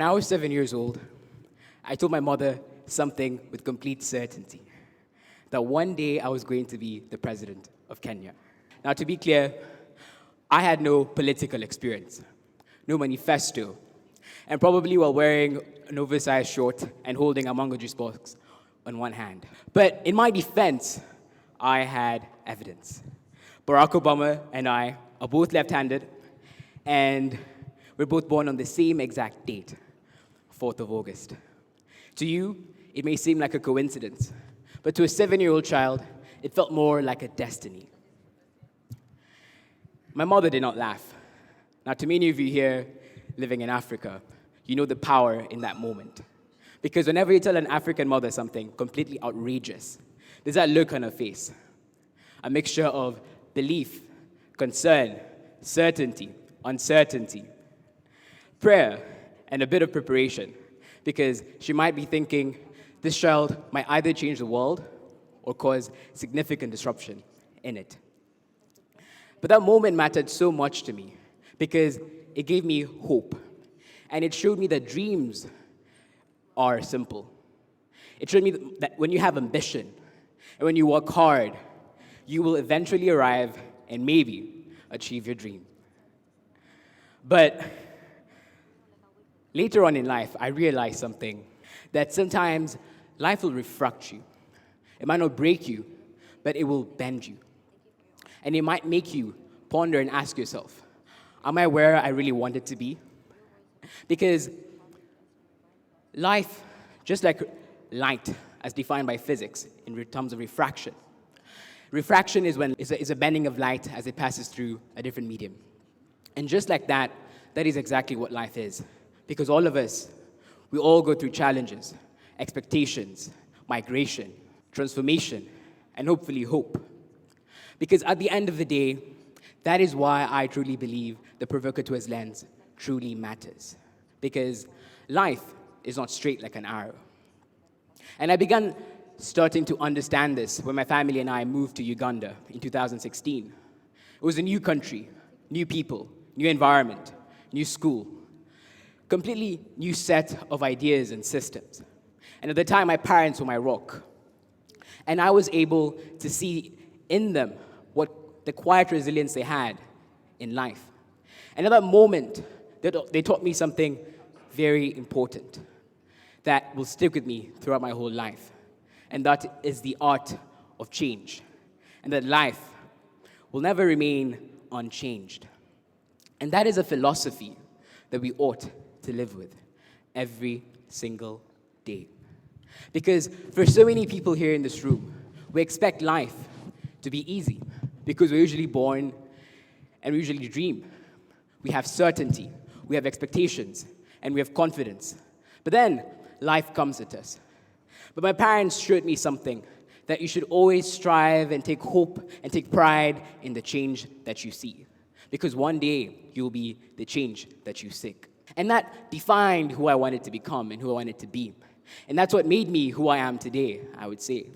I was 7 years old, I told my mother something with complete certainty that one day I was going to be the president of Kenya. Now, to be clear, I had no political experience, no manifesto, and probably while wearing an oversized short and holding a mango juice box on one hand. But in my defense, I had evidence. Barack Obama and I are both left-handed, and we're both born on the same exact date, 4th of August. To you, it may seem like a coincidence, but to a 7-year-old child, it felt more like a destiny. My mother did not laugh. Now, to many of you here living in Africa, you know the power in that moment. Because whenever you tell an African mother something completely outrageous, there's that look on her face. A mixture of belief, concern, certainty, uncertainty, prayer, and a bit of preparation. Because she might be thinking, this child might either change the world or cause significant disruption in it. But that moment mattered so much to me because it gave me hope. And it showed me that dreams are simple. It showed me that when you have ambition and when you work hard, you will eventually arrive and maybe achieve your dream. But later on in life, I realized something, that sometimes life will refract you. It might not break you, but it will bend you. And it might make you ponder and ask yourself, am I where I really wanted to be? Because life, just like light, as defined by physics in terms of refraction, refraction is when it's a bending of light as it passes through a different medium. And just like that, that is exactly what life is. Because all of us, we all go through challenges, expectations, migration, transformation, and hopefully hope. Because at the end of the day, that is why I truly believe the provocateur's lens truly matters. Because life is not straight like an arrow. And I began starting to understand this when my family and I moved to Uganda in 2016. It was a new country, new people, new environment, new school, completely new set of ideas and systems. And at the time, my parents were my rock. And I was able to see in them what the quiet resilience they had in life. And at that moment, they taught me something very important that will stick with me throughout my whole life. And that is the art of change. And that life will never remain unchanged. And that is a philosophy that we ought to live with every single day. Because for so many people here in this room, we expect life to be easy because we're usually born and we usually dream. We have certainty, we have expectations, and we have confidence. But then life comes at us. But my parents showed me something, that you should always strive and take hope and take pride in the change that you see. Because one day you'll be the change that you seek. And that defined who I wanted to become and who I wanted to be. And that's what made me who I am today, I would say.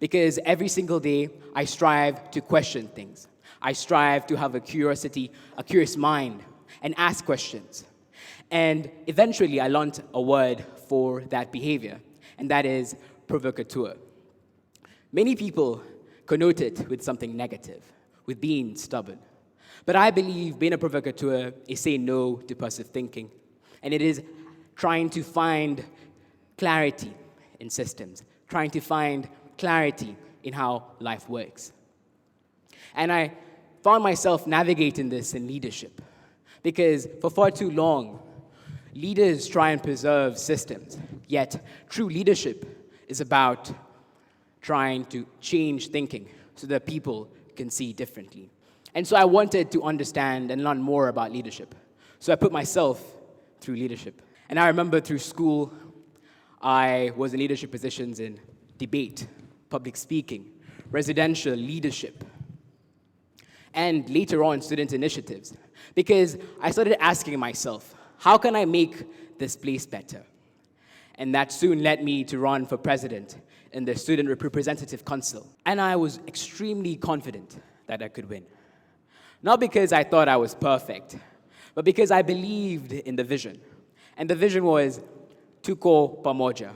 Because every single day, I strive to question things. I strive to have a curiosity, a curious mind, and ask questions. And eventually, I learned a word for that behavior, and that is provocateur. Many people connote it with something negative, with being stubborn. But I believe being a provocateur is saying no to passive thinking, and it is trying to find clarity in systems, trying to find clarity in how life works. And I found myself navigating this in leadership, because for far too long, leaders try and preserve systems, yet true leadership is about trying to change thinking so that people can see differently. And so I wanted to understand and learn more about leadership. So I put myself through leadership. And I remember through school, I was in leadership positions in debate, public speaking, residential leadership, and later on, student initiatives. Because I started asking myself, how can I make this place better? And that soon led me to run for president in the Student Representative Council. And I was extremely confident that I could win. Not because I thought I was perfect, but because I believed in the vision. And the vision was Tuko Pamoja,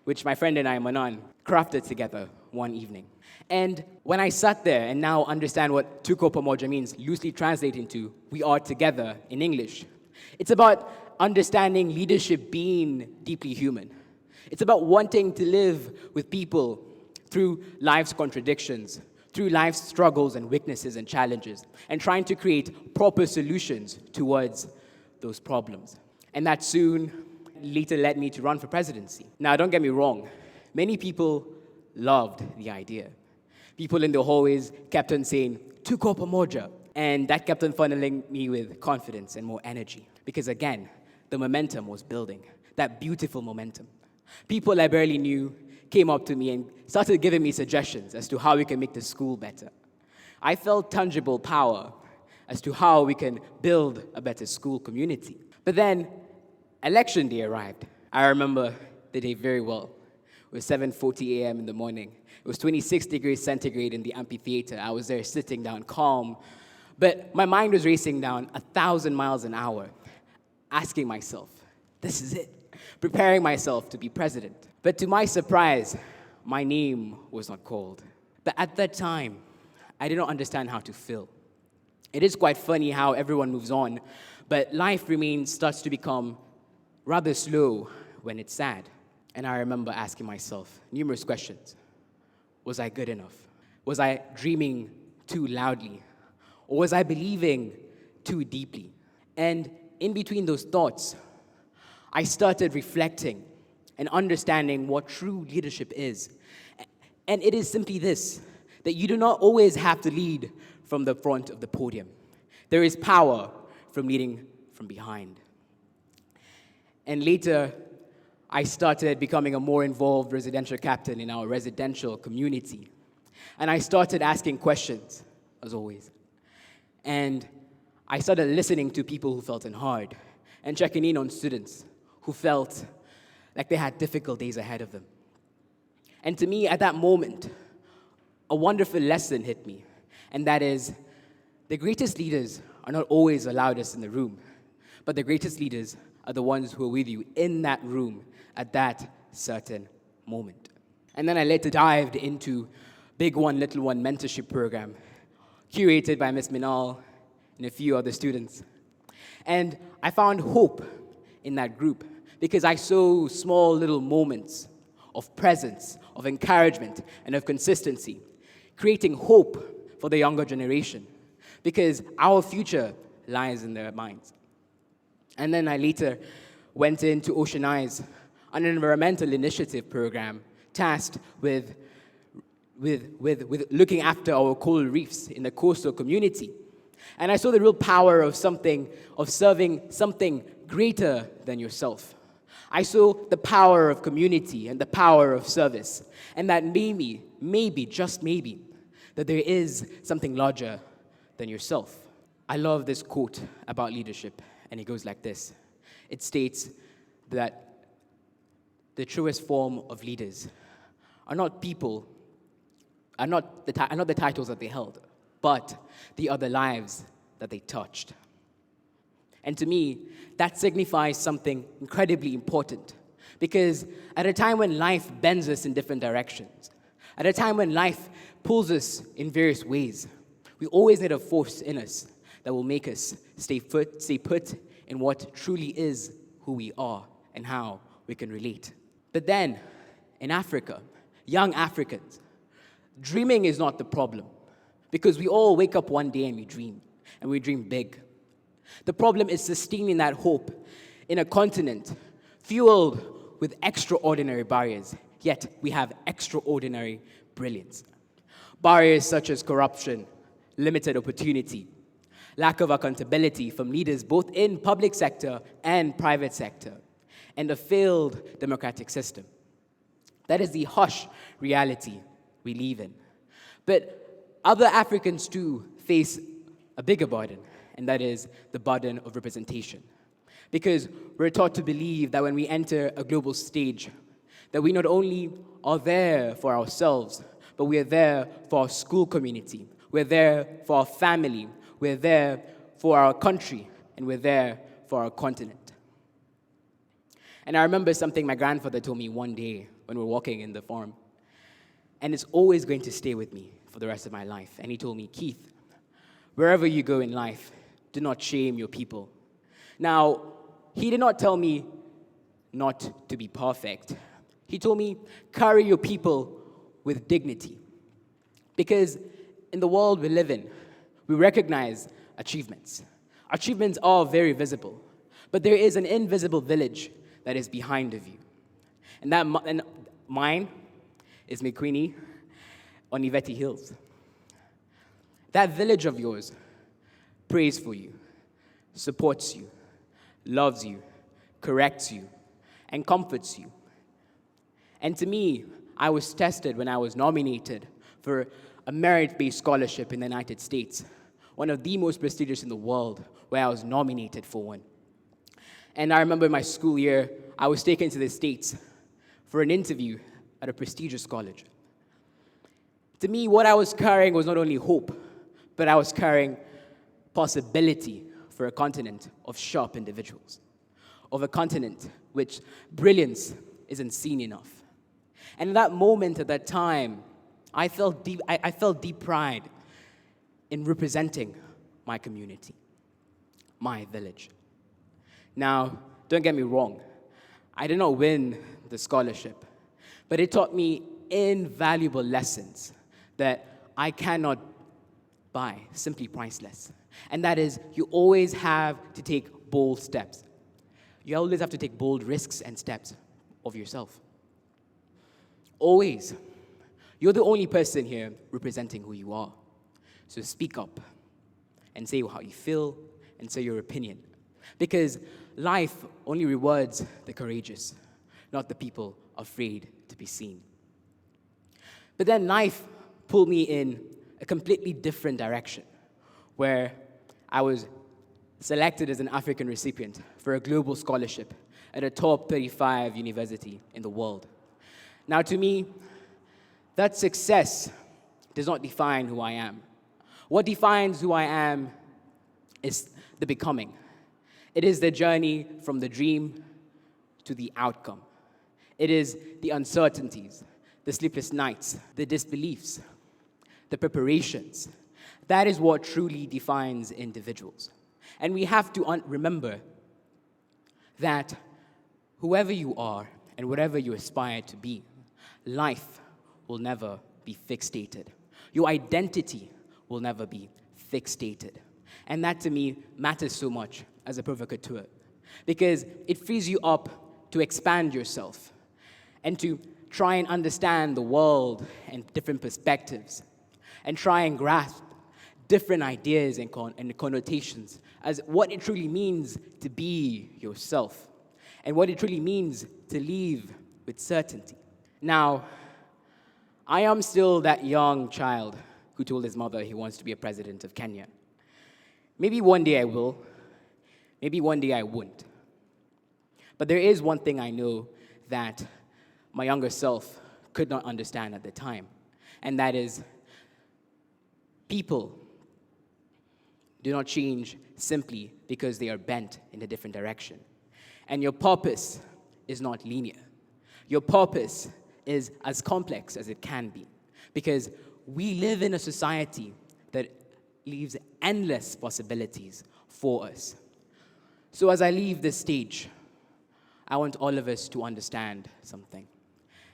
which my friend and I, Manan, crafted together one evening. And when I sat there and now understand what Tuko Pamoja means, loosely translating to we are together in English, it's about understanding leadership being deeply human. It's about wanting to live with people through life's contradictions, through life's struggles and weaknesses and challenges, and trying to create proper solutions towards those problems. And that soon later led me to run for presidency. Now, don't get me wrong, many people loved the idea. People in the hallways kept on saying, Tuko Pamoja. And that kept on funneling me with confidence and more energy. Because again, the momentum was building, that beautiful momentum. People I barely knew came up to me and started giving me suggestions as to how we can make the school better. I felt tangible power as to how we can build a better school community. But then, election day arrived. I remember the day very well. It was 7:40 a.m. in the morning. It was 26 degrees centigrade in the amphitheater. I was there sitting down, calm. But my mind was racing down 1,000 miles an hour, asking myself, this is it, preparing myself to be president. But to my surprise, my name was not called. But at that time, I did not understand how to feel. It is quite funny how everyone moves on, but life starts to become rather slow when it's sad. And I remember asking myself numerous questions. Was I good enough? Was I dreaming too loudly? Or was I believing too deeply? And in between those thoughts, I started reflecting and understanding what true leadership is. And it is simply this, that you do not always have to lead from the front of the podium. There is power from leading from behind. And later, I started becoming a more involved residential captain in our residential community. And I started asking questions, as always. And I started listening to people who felt hard and checking in on students who felt like they had difficult days ahead of them. And to me, at that moment, a wonderful lesson hit me, and that is, the greatest leaders are not always the loudest in the room, but the greatest leaders are the ones who are with you in that room at that certain moment. And then I later dived into Big One, Little One mentorship program, curated by Ms. Minal and a few other students. And I found hope in that group because I saw small little moments of presence, of encouragement, and of consistency, creating hope for the younger generation because our future lies in their minds. And then I later went into Ocean Eyes, an environmental initiative program tasked with looking after our coral reefs in the coastal community. And I saw the real power of serving something greater than yourself. I saw the power of community and the power of service. And that maybe, just maybe, that there is something larger than yourself. I love this quote about leadership, and it goes like this. It states that the truest form of leaders are not people, are not the titles that they held, but the other lives that they touched. And to me, that signifies something incredibly important. Because at a time when life bends us in different directions, at a time when life pulls us in various ways, we always need a force in us that will make us stay put in what truly is who we are and how we can relate. But then, in Africa, young Africans, dreaming is not the problem. Because we all wake up one day and we dream big. The problem is sustaining that hope in a continent fueled with extraordinary barriers, yet we have extraordinary brilliance. Barriers such as corruption, limited opportunity, lack of accountability from leaders both in public sector and private sector, and a failed democratic system. That is the harsh reality we live in. But other Africans too face a bigger burden, and that is the burden of representation. Because we're taught to believe that when we enter a global stage, that we not only are there for ourselves, but we are there for our school community, we're there for our family, we're there for our country, and we're there for our continent. And I remember something my grandfather told me one day when we were walking in the farm. And it's always going to stay with me for the rest of my life. And he told me, Keith, wherever you go in life, do not shame your people. Now, he did not tell me not to be perfect. He told me, carry your people with dignity. Because in the world we live in, we recognize achievements. Achievements are very visible, but there is an invisible village that is behind of you. And mine is McQueenie on Iveti Hills. That village of yours prays for you, supports you, loves you, corrects you, and comforts you. And to me, I was tested when I was nominated for a merit-based scholarship in the United States, one of the most prestigious in the world, where I was nominated for one. And I remember my school year, I was taken to the States for an interview at a prestigious college. To me, what I was carrying was not only hope, but I was carrying possibility for a continent of sharp individuals, of a continent which brilliance isn't seen enough. And in that moment, at that time, I felt deep pride in representing my community, my village. Now, don't get me wrong, I did not win the scholarship, but it taught me invaluable lessons that I cannot buy, simply priceless. And that is, you always have to take bold steps. You always have to take bold risks and steps of yourself. Always. You're the only person here representing who you are. So speak up and say how you feel and say your opinion. Because life only rewards the courageous, not the people afraid to be seen. But then life pulled me in a completely different direction, where I was selected as an African recipient for a global scholarship at a top 35 university in the world. Now, to me, that success does not define who I am. What defines who I am is the becoming. It is the journey from the dream to the outcome. It is the uncertainties, the sleepless nights, the disbeliefs, the preparations. That is what truly defines individuals. And we have to remember that whoever you are and whatever you aspire to be, life will never be fixated. Your identity will never be fixated. And that, to me, matters so much as a provocateur, because it frees you up to expand yourself and to try and understand the world and different perspectives and try and grasp different ideas and connotations as what it truly means to be yourself and what it truly means to live with certainty. Now, I am still that young child who told his mother he wants to be a president of Kenya. Maybe one day I will. Maybe one day I won't. But there is one thing I know that my younger self could not understand at the time, and that is people do not change simply because they are bent in a different direction. And your purpose is not linear. Your purpose is as complex as it can be, because we live in a society that leaves endless possibilities for us. So as I leave this stage, I want all of us to understand something,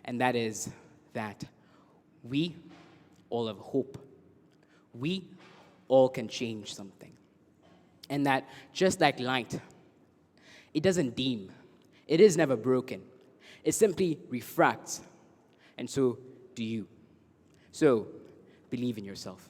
and that is that we all have hope. We all can change something. And that just like light, it doesn't dim. It is never broken. It simply refracts. And so do you. So believe in yourself.